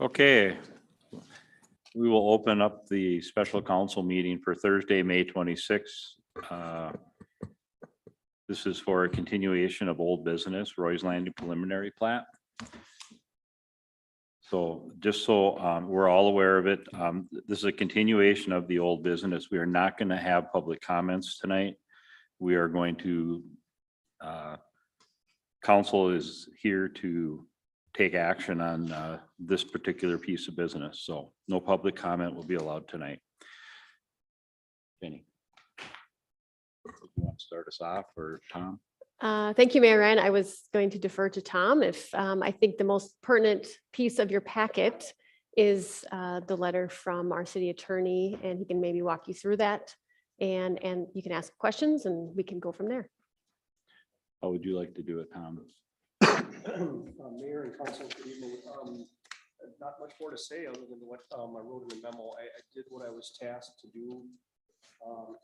Okay. We will open up the special council meeting for Thursday, May 26th. This is for a continuation of old business, Roy's Landing preliminary plat. So just so we're all aware of it, this is a continuation of the old business. We are not going to have public comments tonight. We are going to, council is here to take action on this particular piece of business. So no public comment will be allowed tonight. Jenny, you want to start us off, or Tom? Thank you, Mayor Ryan. I was going to defer to Tom. If I think the most pertinent piece of your packet is the letter from our city attorney, and he can maybe walk you through that, and you can ask questions and we can go from there. How would you like to do it, Tom? Mayor and council, good evening. Not much more to say other than what I wrote in the memo. I did what I was tasked to do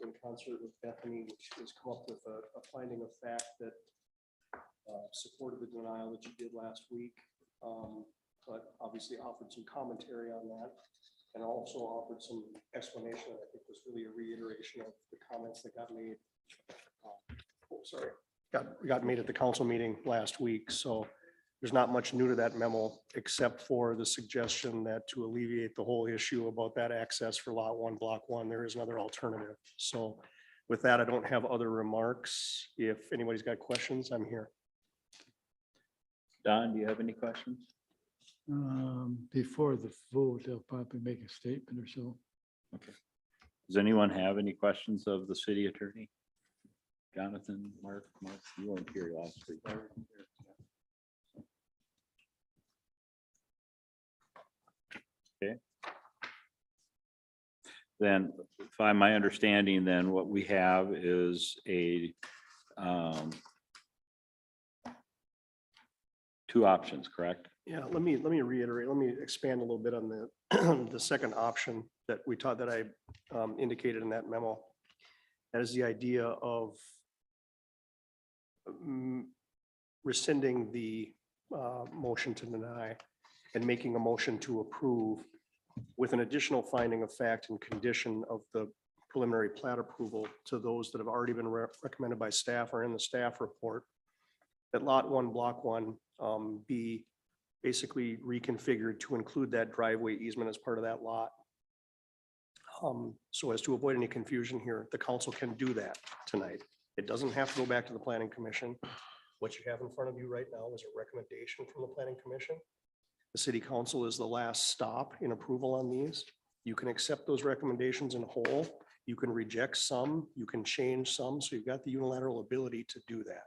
in concert with Bethany, which has come up with a finding of fact that supported the denial that you did last week, but obviously offered some commentary on that, and also offered some explanation that I think was really a reiteration of the comments that got made. Got made at the council meeting last week. So there's not much new to that memo, except for the suggestion that to alleviate the whole issue about that access for lot 1, block 1, there is another alternative. So with that, I don't have other remarks. If anybody's got questions, I'm here. Don, do you have any questions? Before the vote, they'll probably make a statement or so. Okay. Does anyone have any questions of the city attorney? Jonathan, Mark, you weren't here last week. Okay. Then, by my understanding, then what we have is a two options, correct? Yeah, let me reiterate, let me expand a little bit on the the second option that we taught, that I indicated in that memo. That is the idea of rescinding the motion to deny and making a motion to approve with an additional finding of fact and condition of the preliminary plat approval to those that have already been recommended by staff or in the staff report, that lot 1, block 1 be basically reconfigured to include that driveway easement as part of that lot. So as to avoid any confusion here, the council can do that tonight. It doesn't have to go back to the planning commission. What you have in front of you right now is a recommendation from the planning commission. The city council is the last stop in approval on these. You can accept those recommendations in whole. You can reject some, you can change some. So you've got the unilateral ability to do that.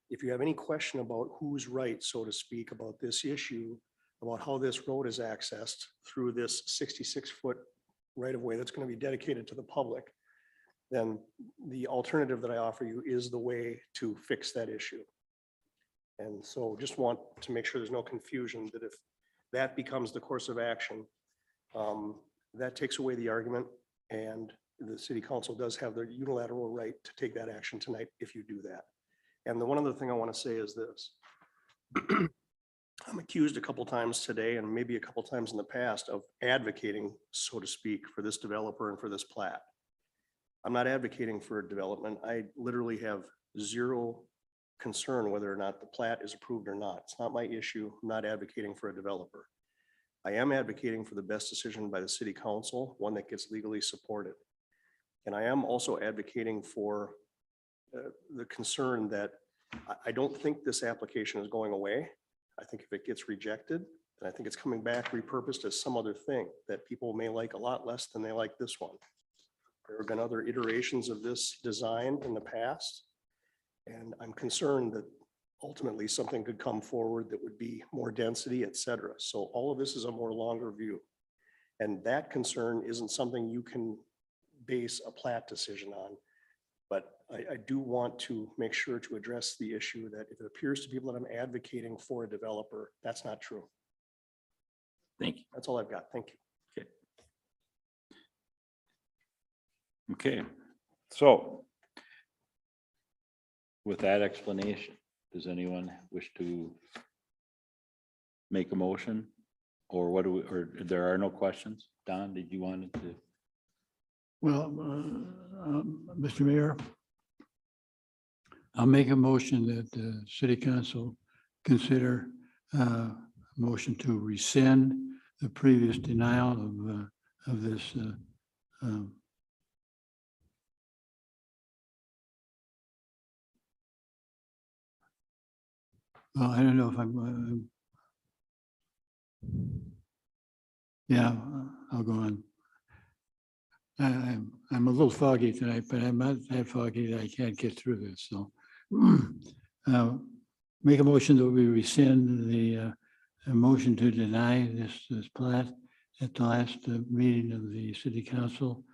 If you have any question about who's right, so to speak, about this issue, about how this road is accessed through this 66-foot right of way that's going to be dedicated to the public, then the alternative that I offer you is the way to fix that issue. And so just want to make sure there's no confusion that if that becomes the course of action, that takes away the argument, and the city council does have the unilateral right to take that action tonight if you do that. And the one other thing I want to say is this. I'm accused a couple times today and maybe a couple times in the past of advocating, so to speak, for this developer and for this plat. I'm not advocating for a development. I literally have zero concern whether or not the plat is approved or not. It's not my issue. I'm not advocating for a developer. I am advocating for the best decision by the city council, one that gets legally supported. And I am also advocating for the concern that I don't think this application is going away. I think if it gets rejected, then I think it's coming back repurposed as some other thing that people may like a lot less than they like this one. There have been other iterations of this design in the past, and I'm concerned that ultimately something could come forward that would be more density, et cetera. So all of this is a more longer view. And that concern isn't something you can base a plat decision on. But I do want to make sure to address the issue that if it appears to people that I'm advocating for a developer, that's not true. Thank you. That's all I've got. Thank you. Okay, so with that explanation, does anyone wish to make a motion Or what do we, or there are no questions? Don, did you want to? Well, Mr. Mayor, I'll make a motion that the city council consider a motion to rescind the previous denial of this well, I don't know if yeah, I'll go on. I'm a little foggy tonight, but I'm not that foggy that I can't get through this, so. Make a motion that we rescind the motion to deny this plat at the last meeting of the city council.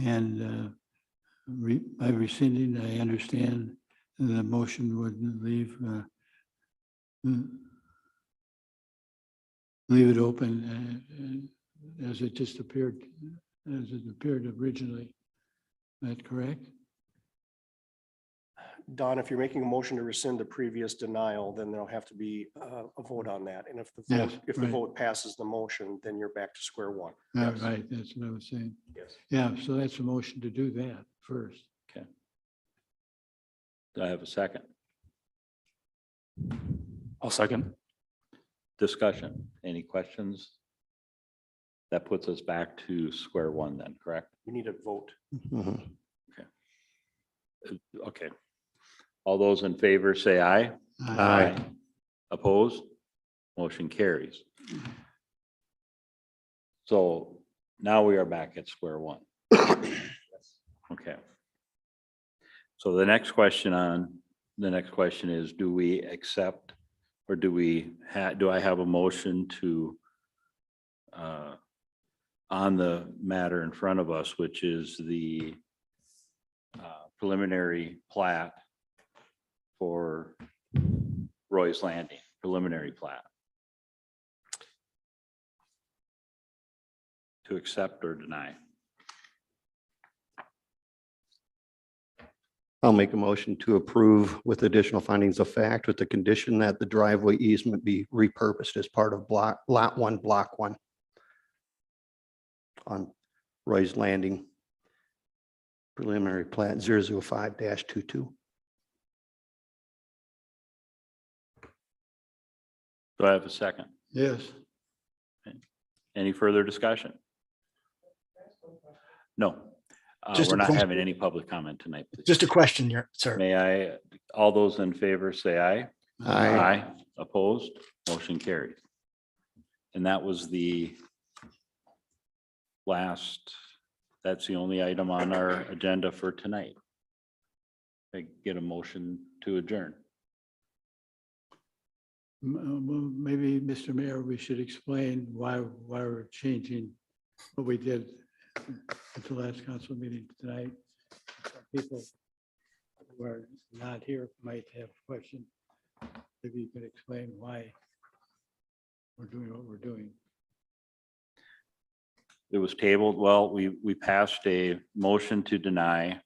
And by rescinding, I understand the motion would leave it open as it just appeared, as it appeared originally. Is that correct? Don, if you're making a motion to rescind the previous denial, then there'll have to be a vote on that. And if the vote, Yes, if the right. vote passes the motion, then you're back to square one. Right, that's what I was saying. Yes. Yeah, so that's a motion to do that first. Okay. Do I have a second? I'll second. Discussion, any questions? That puts us back to square one then, correct? We need a vote. Okay. All those in favor say aye. Aye. Opposed? Motion carries. So now we are back at square one. Okay. So the next question is, do we accept or do I have a motion to on the matter in front of us, which is the preliminary plat for Roy's Landing, preliminary plat. To accept or deny. I'll make a motion to approve with additional findings of fact with the condition that the driveway easement be repurposed as part of lot 1, block 1 on Roy's Landing. Preliminary plat 005-22. Do I have a second? Yes. Any further discussion? No. Just a We're not question. having any public comment tonight. Please. Just a question here, sir. May I, all those in favor say aye. Aye. Opposed, motion carries. And that was the last, that's the only item on our agenda for tonight. I get a motion to adjourn. Well, maybe, Mr. Mayor, we should explain why we're changing what we did at the last council meeting tonight. Some people who are not here might have questions. Maybe you can explain why we're doing what we're doing. It was tabled. Well, we passed a motion to deny.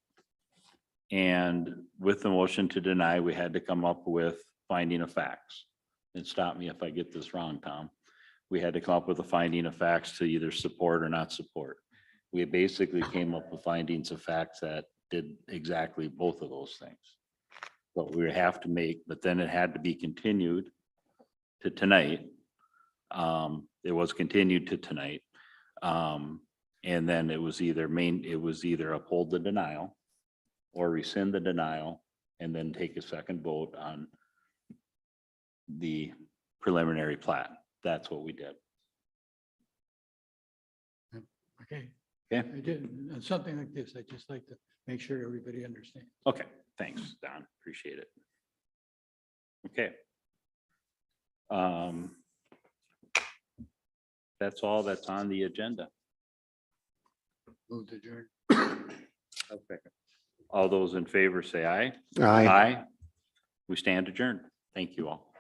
And with the motion to deny, we had to come up with finding of facts. And stop me if I get this wrong, Tom. We had to come up with a finding of facts to either support or not support. We basically came up with findings of facts that did exactly both of those things. But we have to make, but then it had to be continued to tonight. It was continued to tonight. And then it was either uphold the denial or rescind the denial and then take a second vote on the preliminary plat. That's what we did. Okay. Okay. I did, on something like this, I just like to make sure everybody understands. Okay, thanks, Don. Appreciate it. Okay. That's all that's on the agenda. Move to adjourn. Okay. All those in favor say aye. Aye. We stand adjourned. Thank you all.